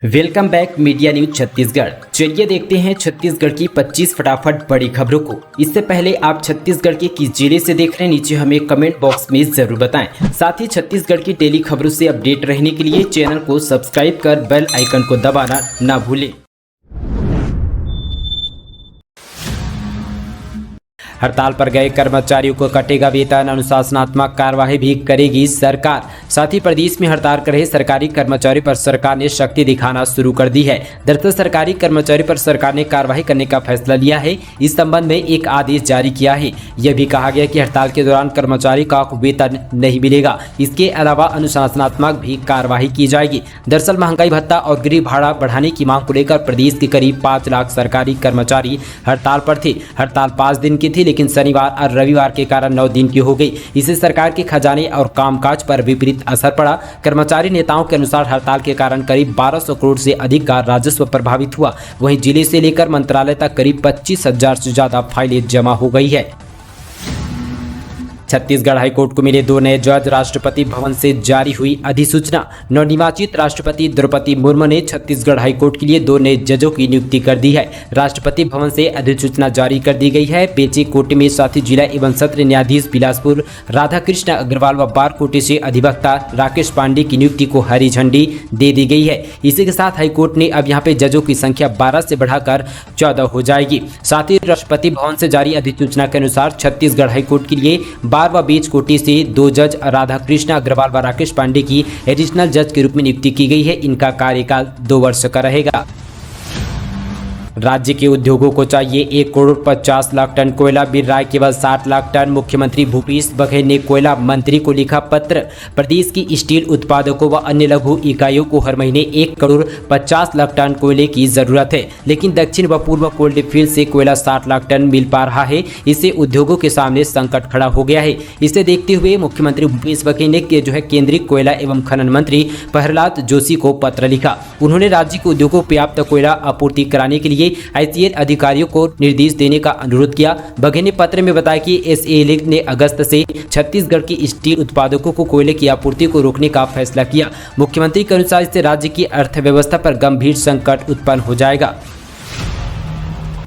Welcome back media news Chhattisgarh. चलिए देखते हैं छत्तीसगढ़ की 25 फटाफट बड़ी खबरों को। इससे पहले आप छत्तीसगढ़ के किस जिले से देख रहे हैं, नीचे हमें कमेंट बॉक्स में जरूर बताएं। साथ ही छत्तीसगढ़ की डेली खबरों से अपडेट रहने के लिए चैनल को सब्सक्राइब कर बेल आइकन को दबाना ना भूलें। हड़ताल पर गए कर्मचारियों को कटेगा वेतन, अनुशासनात्मक कार्यवाही भी करेगी सरकार। साथ ही प्रदेश में हड़ताल कर रहे सरकारी कर्मचारियों पर सरकार ने शक्ति दिखाना शुरू कर दी है। दरअसल सरकारी कर्मचारियों पर सरकार ने कार्रवाई करने का फैसला लिया है। इस संबंध में एक आदेश जारी किया है। यह भी कहा गया कि हड़ताल के दौरान कर्मचारी का वेतन नहीं मिलेगा। इसके अलावा अनुशासनात्मक भी कार्रवाई की जाएगी। दरअसल महंगाई भत्ता और गृह भाड़ा बढ़ाने की मांग को लेकर प्रदेश के करीब 5 लाख सरकारी कर्मचारी हड़ताल पर थे। हड़ताल 5 दिन की थी, लेकिन शनिवार और रविवार के कारण 9 दिन की हो गई। इससे सरकार के खजाने और कामकाज पर विपरीत असर पड़ा। कर्मचारी नेताओं के अनुसार हड़ताल के कारण करीब 1200 करोड़ से अधिक का राजस्व प्रभावित हुआ। वहीं जिले से लेकर मंत्रालय तक करीब 25,000 से ज्यादा फाइलें जमा हो गई है। छत्तीसगढ़ हाईकोर्ट को मिले 2 नए जज, राष्ट्रपति भवन से जारी हुई अधिसूचना। नवनिर्वाचित राष्ट्रपति द्रौपदी मुर्मू ने छत्तीसगढ़ हाईकोर्ट के लिए 2 नए जजों की नियुक्ति कर दी है। राष्ट्रपति भवन से अधिसूचना जारी कर दी गई है। पेचे कोटे में साथी जिला एवं सत्र न्यायाधीश बिलासपुर राधाकृष्ण अग्रवाल व बार कोटे से अधिवक्ता राकेश पांडे की नियुक्ति को हरी झंडी दे दी गई है। इसी के साथ हाईकोर्ट ने अब यहाँ पे जजों की संख्या 12 से बढ़ाकर 14 हो जाएगी। साथ ही राष्ट्रपति भवन से जारी अधिसूचना के अनुसार छत्तीसगढ़ हाईकोर्ट के लिए बार व बीच कोटी से 2 जज राधाकृष्ण अग्रवाल व राकेश पांडे की एडिशनल जज के रूप में नियुक्ति की गई है। इनका कार्यकाल 2 वर्ष का रहेगा। राज्य के उद्योगों को चाहिए 1 करोड़ 50 लाख टन कोयला, मिल रहा है केवल 60 लाख टन। मुख्यमंत्री भूपेश बघेल ने कोयला मंत्री को लिखा पत्र। प्रदेश की स्टील उत्पादकों व अन्य लघु इकाइयों को हर महीने 1 करोड़ 50 लाख टन कोयले की जरूरत है, लेकिन दक्षिण व पूर्व कोल्ड फील्ड से कोयला 60 लाख टन मिल पा रहा है। इससे उद्योगों के सामने संकट खड़ा हो गया है। इसे देखते हुए मुख्यमंत्री भूपेश बघेल ने केंद्रीय कोयला एवं खनन मंत्री प्रहलाद जोशी को पत्र लिखा। उन्होंने राज्य के उद्योगों को पर्याप्त कोयला आपूर्ति कराने के लिए आईसीएल अधिकारियों को निर्देश देने का अनुरोध किया। बघेल ने पत्र में बताया कि एसएएल ने अगस्त से छत्तीसगढ़ की स्टील उत्पादकों को कोयले की आपूर्ति को रोकने का फैसला किया। मुख्यमंत्री के अनुसार इससे राज्य की अर्थव्यवस्था पर गंभीर संकट उत्पन्न हो जाएगा।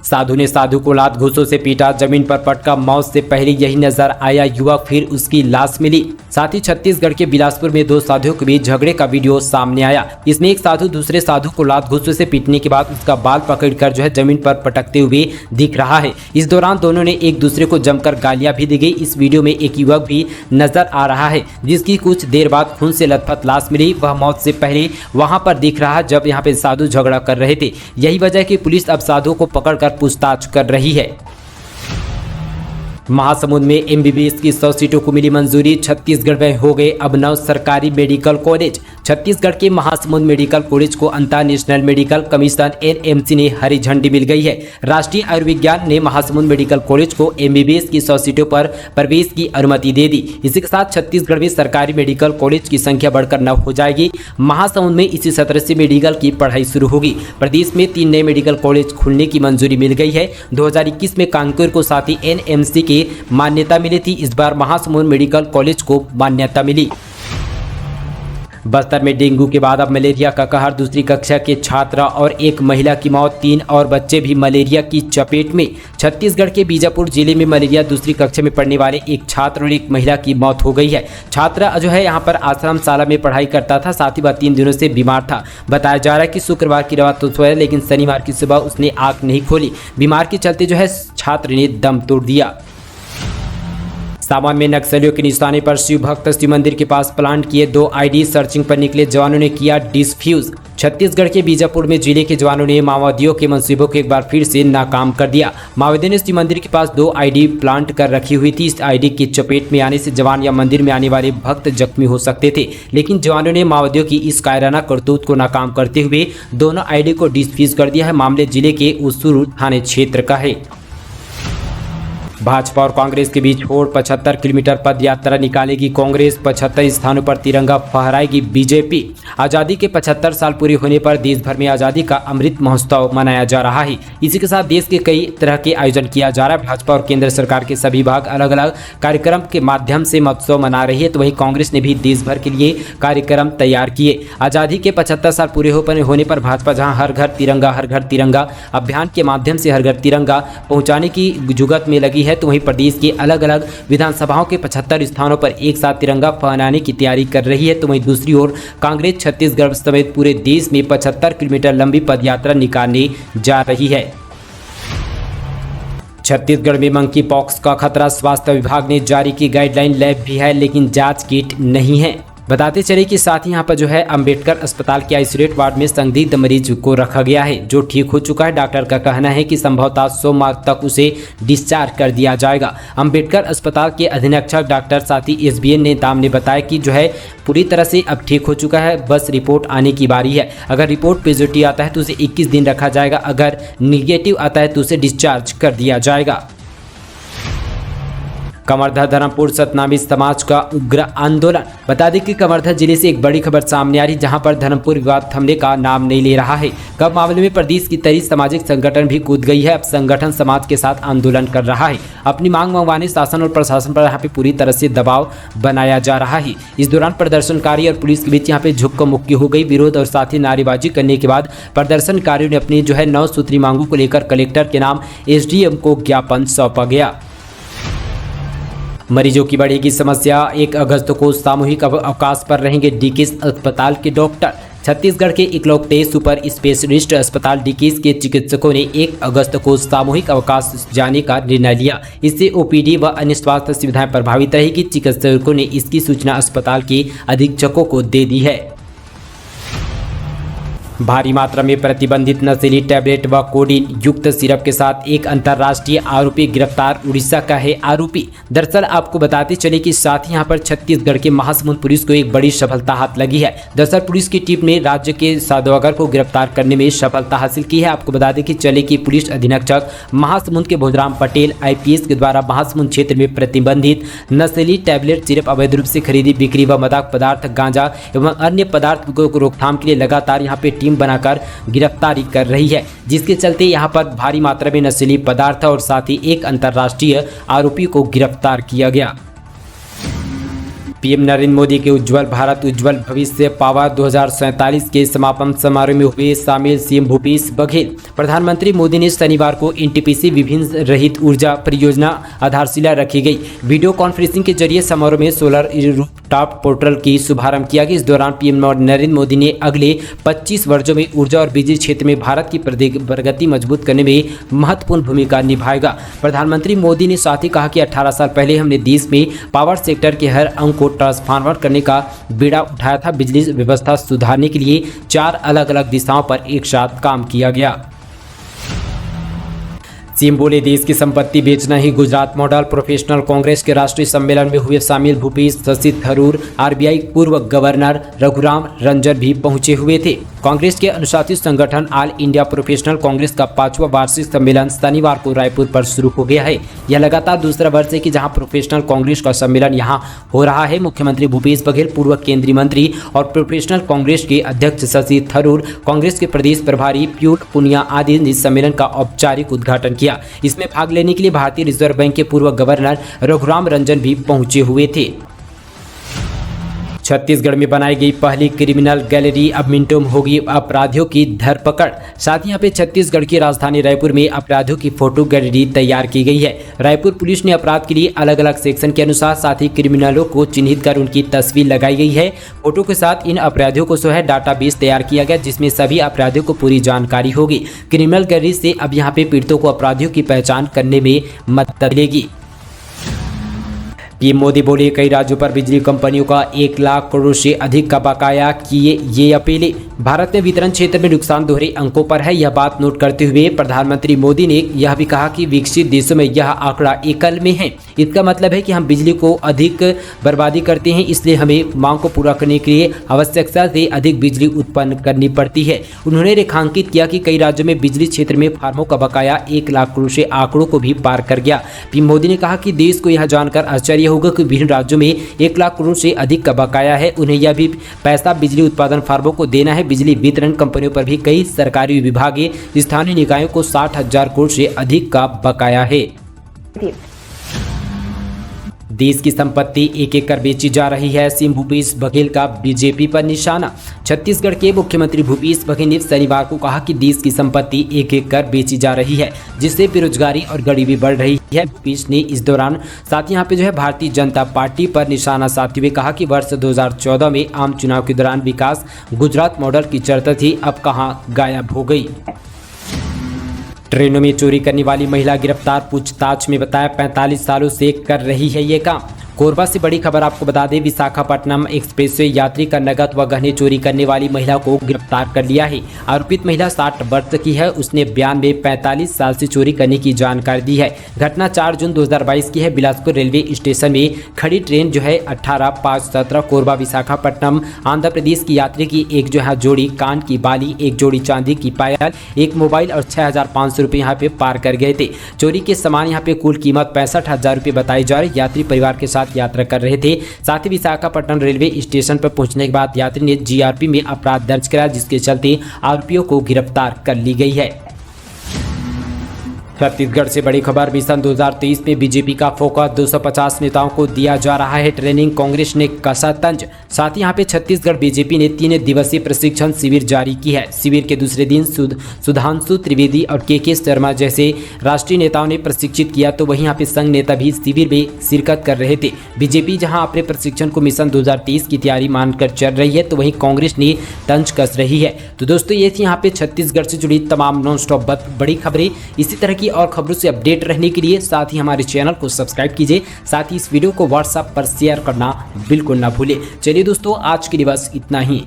साधु ने साधु को लात घूंसों से पीटा, जमीन पर पटका, मौत से पहले यही नजर आया युवक, फिर उसकी लाश मिली। साथ ही छत्तीसगढ़ के बिलासपुर में 2 साधुओं के बीच झगड़े का वीडियो सामने आया। इसमें एक साधु दूसरे साधु को लात घूंसों से पीटने के बाद उसका बाल पकड़कर जमीन पर पटकते हुए दिख रहा है। इस दौरान दोनों ने एक दूसरे को जमकर गालियां भी दी गई। इस वीडियो में एक युवक भी नजर आ रहा है, जिसकी कुछ देर बाद खून से लथपथ लाश मिली। वह मौत से पहले वहां पर दिख रहा जब यहाँ पे साधु झगड़ा कर रहे थे। यही वजह कि पुलिस अब साधुओं को पकड़कर पूछताछ कर रही है। महासमुंद में एमबीबीएस की 100 सीटों को मिली मंजूरी। छत्तीसगढ़ में हो गए अब 9 सरकारी मेडिकल कॉलेज। छत्तीसगढ़ के महासमुंद मेडिकल कॉलेज को अंतर नेशनल मेडिकल कमीशन एनएमसी ने हरी झंडी मिल गई है। राष्ट्रीय आयुर्विज्ञान ने महासमुंद मेडिकल कॉलेज को एमबीबीएस की 100 सीटों पर प्रवेश की अनुमति दे दी। इसी के साथ छत्तीसगढ़ में सरकारी मेडिकल कॉलेज की संख्या बढ़कर 9 हो जाएगी। महासमुंद में इसी सत्र से मेडिकल की पढ़ाई शुरू होगी। प्रदेश में 3 नए मेडिकल कॉलेज खुलने की मंजूरी मिल गई है। 2021 में कांकेर को साथ ही एनएमसी की मान्यता मिली थी। इस बार महासमुंद मेडिकल कॉलेज को मान्यता मिली। बस्तर में डेंगू के बाद अब मलेरिया का कहर, दूसरी कक्षा के छात्र और एक महिला की मौत, 3 और बच्चे भी मलेरिया की चपेट में। छत्तीसगढ़ के बीजापुर जिले में मलेरिया दूसरी कक्षा में पढ़ने वाले एक छात्र और एक महिला की मौत हो गई है। छात्र जो है यहाँ पर आश्रम शाला में पढ़ाई करता था, साथ ही वह 3 दिनों से बीमार था। बताया जा रहा है कि शुक्रवार की रात तो सोया, लेकिन शनिवार की सुबह उसने आंख नहीं खोली। बीमार के चलते छात्र ने दम तोड़ दिया। सामान में नक्सलियों के निशाने पर शिव भक्त शिव मंदिर के पास प्लांट किए 2 आईडी, सर्चिंग पर निकले जवानों ने किया डिसफ्यूज। छत्तीसगढ़ के बीजापुर में जिले के जवानों ने माओवादियों के मंसूबों को एक बार फिर से नाकाम कर दिया। माओवादियों ने शिव मंदिर के पास 2 आईडी प्लांट कर रखी हुई थी। इस आईडी की चपेट में आने से जवान या मंदिर में आने वाले भक्त जख्मी हो सकते थे, लेकिन जवानों ने माओवादियों की इस कायराना करतूत को नाकाम करते हुए दोनों आईडी को डिसफ्यूज कर दिया है। मामले जिले के उसूर थाने क्षेत्र का है। भाजपा और कांग्रेस के बीच होड़ 75 किलोमीटर पद यात्रा निकालेगी कांग्रेस, 75 स्थानों पर तिरंगा फहराएगी बीजेपी। आज़ादी के 75 साल पूरे होने पर देश भर में आज़ादी का अमृत महोत्सव मनाया जा रहा है। इसी के साथ देश के कई तरह के आयोजन किया जा रहा है। भाजपा और केंद्र सरकार के सभी विभाग अलग अलग कार्यक्रम के माध्यम से महोत्सव मना रही है, तो वहीं कांग्रेस ने भी देश भर के लिए कार्यक्रम तैयार किए। आज़ादी के 75 साल पूरे होने पर भाजपा जहां हर घर तिरंगा अभियान के माध्यम से हर घर तिरंगा पहुंचाने की जुगत में लगी है, तो वहीं प्रदेश की अलग अलग विधानसभाओं के 75 स्थानों पर एक साथ तिरंगा फहराने की तैयारी कर रही है। तो वहीं दूसरी ओर कांग्रेस छत्तीसगढ़ समेत पूरे देश में 75 किलोमीटर लंबी पदयात्रा निकालने जा रही है। छत्तीसगढ़ में मंकी पॉक्स का खतरा, स्वास्थ्य विभाग ने जारी की गाइडलाइन। लैब भी है लेकिन जांच किट नहीं है। बताते चले कि साथ ही यहाँ पर जो है अंबेडकर अस्पताल के आइसोलेट वार्ड में संदिग्ध मरीज को रखा गया है, जो ठीक हो चुका है। डॉक्टर का कहना है कि संभवतः सोमवार तक उसे डिस्चार्ज कर दिया जाएगा। अंबेडकर अस्पताल के अधीक्षक डॉक्टर साथी SBN ने दाम ने बताया कि जो है पूरी तरह से अब ठीक हो चुका है, बस रिपोर्ट आने की बारी है। अगर रिपोर्ट पॉजिटिव आता है तो उसे 21 दिन रखा जाएगा, अगर निगेटिव आता है तो उसे डिस्चार्ज कर दिया जाएगा। कवर्धा धर्मपुर सतनामी समाज का उग्र आंदोलन। बता दें कि कवर्धा जिले से एक बड़ी खबर सामने आ रही, जहां पर धर्मपुर विवाद थमने का नाम नहीं ले रहा है। कब मामले में प्रदेश की 23 सामाजिक संगठन भी कूद गई है। अब संगठन समाज के साथ आंदोलन कर रहा है। अपनी मांग मंगवाने शासन और प्रशासन पर यहाँ पे पूरी तरह से दबाव बनाया जा रहा है। इस दौरान प्रदर्शनकारी और पुलिस के बीच यहाँ पे झुक्क मुक्की हो गई। विरोध और साथ ही नारेबाजी करने के बाद प्रदर्शनकारियों ने अपनी जो है 9 सूत्री मांगों को लेकर कलेक्टर के नाम SDM को ज्ञापन सौंपा गया। मरीजों की बढ़ेगी समस्या, 1 अगस्त को सामूहिक अवकाश पर रहेंगे डीकेएस अस्पताल के डॉक्टर। छत्तीसगढ़ के इकलौते सुपर स्पेशलिस्ट अस्पताल डीकेएस के चिकित्सकों ने 1 अगस्त को सामूहिक अवकाश जाने का निर्णय लिया। इससे OPD व अन्य स्वास्थ्य सुविधाएं प्रभावित रहेगी। चिकित्सकों ने इसकी सूचना अस्पताल के अधीक्षकों को दे दी है। भारी मात्रा में प्रतिबंधित नशीली टैबलेट व कोडीन युक्त सिरप के साथ एक अंतर्राष्ट्रीय आरोपी गिरफ्तार। उड़ीसा का है आरोपी। दरअसल आपको बताते चले कि साथ ही यहाँ पर छत्तीसगढ़ के महासमुंद पुलिस को एक बड़ी सफलता हाथ लगी है। दरअसल पुलिस की टीम ने राज्य के सौदागर को गिरफ्तार करने में सफलता हासिल की है। आपको बता दें कि चले की पुलिस अधीक्षक महासमुंद के भोजराम पटेल IPS के द्वारा महासमुंद क्षेत्र में प्रतिबंधित नशीली टैबलेट सिरप अवैध रूप से खरीदी, बिक्री व मादक पदार्थ, गांजा एवं अन्य पदार्थ को रोकथाम के लिए लगातार यहाँ पे टीम बनाकर गिरफ्तारी कर रही है, जिसके चलते यहां पर भारी मात्रा में नशीली पदार्थ और साथ ही एक अंतर्राष्ट्रीय आरोपी को गिरफ्तार किया गया। PM नरेंद्र मोदी के उज्जवल भारत उज्जवल भविष्य पावर 2047 के समापन समारोह में हुए शामिल CM भूपेश बघेल। प्रधानमंत्री मोदी ने शनिवार को NTPC विभिन्न रहित ऊर्जा परियोजना आधारशिला रखी गई। वीडियो कॉन्फ्रेंसिंग के जरिए समारोह में सोलर रूफटॉप पोर्टल की शुभारंभ किया गया। इस दौरान PM नरेंद्र मोदी ने अगले 25 वर्षों में ऊर्जा और बिजली क्षेत्र में भारत की प्रगति मजबूत करने में महत्वपूर्ण भूमिका निभाएगा। प्रधानमंत्री मोदी ने साथ ही कहा कि 18 साल पहले हमने देश में पावर सेक्टर के हर अंग को ट्रांसफॉर्मर करने का बीड़ा उठाया था। बिजली व्यवस्था सुधारने के लिए 4 अलग अलग दिशाओं पर एक साथ काम किया गया। CM बोले, देश की संपत्ति बेचना ही गुजरात मॉडल। प्रोफेशनल कांग्रेस के राष्ट्रीय सम्मेलन में हुए शामिल भूपेश शशि थरूर, RBI पूर्व गवर्नर रघुराम रंजन भी पहुंचे हुए थे। कांग्रेस के अनुशासित संगठन ऑल इंडिया प्रोफेशनल कांग्रेस का 5वां वार्षिक सम्मेलन शनिवार को रायपुर पर शुरू हो गया है। यह लगातार दूसरा वर्ष है कि जहां प्रोफेशनल कांग्रेस का सम्मेलन यहां हो रहा है। मुख्यमंत्री भूपेश बघेल, पूर्व केंद्रीय मंत्री और प्रोफेशनल कांग्रेस के अध्यक्ष शशि थरूर, कांग्रेस के प्रदेश प्रभारी पीयूष पुनिया आदि ने इस सम्मेलन का औपचारिक उद्घाटन किया। इसमें भाग लेने के लिए भारतीय रिजर्व बैंक के पूर्व गवर्नर रघुराम रंजन भी पहुंचे हुए थे। छत्तीसगढ़ में बनाई गई पहली क्रिमिनल गैलरी, अब मिनटों में होगी अपराधियों की धरपकड़। साथ ही यहाँ पे छत्तीसगढ़ की राजधानी रायपुर में अपराधियों की फोटो गैलरी तैयार की गई है। रायपुर पुलिस ने अपराध के लिए अलग अलग सेक्शन के अनुसार साथ ही क्रिमिनलों को चिन्हित कर उनकी तस्वीर लगाई गई है। फोटो के साथ इन अपराधियों को डाटाबेस तैयार किया गया, जिसमें सभी अपराधियों को पूरी जानकारी होगी। क्रिमिनल गैलरी से अब यहाँ पे पीड़ितों को अपराधियों की पहचान करने में मदद मिलेगी। PM मोदी बोले, कई राज्यों पर बिजली कंपनियों का 1 लाख करोड़ से अधिक का बकाया किए ये अपीलें। भारत में वितरण क्षेत्र में नुकसान दोहरे अंकों पर है। यह बात नोट करते हुए प्रधानमंत्री मोदी ने यह भी कहा कि विकसित देशों में यह आंकड़ा एकल में है। इसका मतलब है कि हम बिजली को अधिक बर्बादी करते हैं, इसलिए हमें मांग को पूरा करने के लिए आवश्यकता से अधिक बिजली उत्पन्न करनी पड़ती है। उन्होंने रेखांकित किया कि कई राज्यों में बिजली क्षेत्र में फार्मों का बकाया 1 लाख करोड़ से आंकड़ों को भी पार कर गया। पीएम मोदी ने कहा कि देश को यह जानकर आश्चर्य होगा कि विभिन्न राज्यों में 1 लाख करोड़ से अधिक का बकाया है। उन्हें यह भी पैसा बिजली उत्पादन फार्मों को देना है। बिजली वितरण कंपनियों पर भी कई सरकारी विभागीय स्थानीय निकायों को 60,000 करोड़ से अधिक का बकाया है। देश की संपत्ति एक एक कर बेची जा रही है। सीएम भूपेश बघेल का बीजेपी पर निशाना। छत्तीसगढ़ के मुख्यमंत्री भूपेश बघेल ने शनिवार को कहा कि देश की संपत्ति एक एक कर बेची जा रही है, जिससे बेरोजगारी और गरीबी बढ़ रही है। भूपेश ने इस दौरान साथ यहाँ पे भारतीय जनता पार्टी पर निशाना साधते हुए कहा कि वर्ष 2014 में आम चुनाव के दौरान विकास गुजरात मॉडल की चर्चा थी, अब कहाँ गायब हो गई। ट्रेनों में चोरी करने वाली महिला गिरफ्तार। पूछताछ में बताया 45 सालों से कर रही है ये काम। कोरबा से बड़ी खबर आपको बता दें, विशाखापट्टनम एक्सप्रेस वे यात्री का नकद व गहने चोरी करने वाली महिला को गिरफ्तार कर लिया है। आरोपित महिला 60 वर्ष की है। उसने बयान में 45 साल से चोरी करने की जानकारी दी है। घटना 4 जून 2022 की है। बिलासपुर रेलवे स्टेशन में खड़ी ट्रेन 18-5-17 कोरबा विशाखापट्टनम आंध्र प्रदेश की यात्री की एक जोड़ी कान की बाली, एक जोड़ी चांदी की पायल, एक मोबाइल और 6,500 रुपये यहाँ पे पार कर गए थे। चोरी के सामान यहाँ पे कुल कीमत 65,000 रुपये बताई जा रही। यात्री परिवार के साथ यात्रा कर रहे थे। साथ ही विशाखापट्टनम रेलवे स्टेशन पर पहुंचने के बाद यात्री ने जीआरपी में अपराध दर्ज कराया, जिसके चलते आरोपियों को गिरफ्तार कर ली गई है। छत्तीसगढ़ से बड़ी खबर, मिशन 2023 में बीजेपी का फोकस 250 नेताओं को दिया जा रहा है ट्रेनिंग, कांग्रेस ने कसा तंज। साथ ही यहाँ पे छत्तीसगढ़ बीजेपी ने 3 दिवसीय प्रशिक्षण शिविर जारी की है। शिविर के दूसरे दिन सुधांशु त्रिवेदी और के शर्मा जैसे राष्ट्रीय नेताओं ने प्रशिक्षित किया, तो वहीं यहाँ पे संघ नेता भी शिविर में शिरकत कर रहे थे। बीजेपी जहाँ अपने प्रशिक्षण को मिशन 2023 की तैयारी मानकर चल रही है, तो वहीं कांग्रेस ने तंज कस रही है। तो दोस्तों ये थी यहाँ पे छत्तीसगढ़ से जुड़ी तमाम नॉन स्टॉप बड़ी खबरें। इसी तरह की और खबरों से अपडेट रहने के लिए साथ ही हमारे चैनल को सब्सक्राइब कीजिए। साथ ही इस वीडियो को व्हाट्सएप पर शेयर करना बिल्कुल ना भूले। चलिए दोस्तों, आज के लिए बस इतना ही।